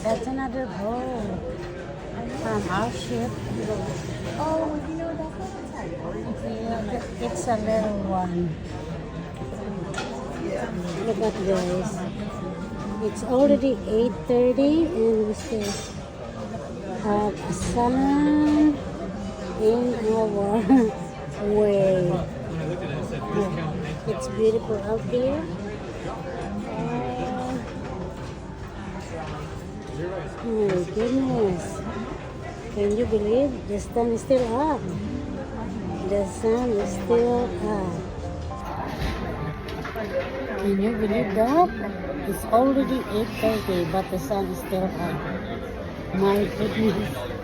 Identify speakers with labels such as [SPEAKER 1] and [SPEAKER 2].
[SPEAKER 1] That's another boat from our ship.
[SPEAKER 2] Oh, you know, that's not inside.
[SPEAKER 1] It's a little one. Look at this. It's already 8:30 and we still have a sun in our way. It's beautiful out there. Oh my goodness. Can you believe the sun is still up? The sun is still up. Can you believe that? It's already 8:30 but the sun is still up. My goodness.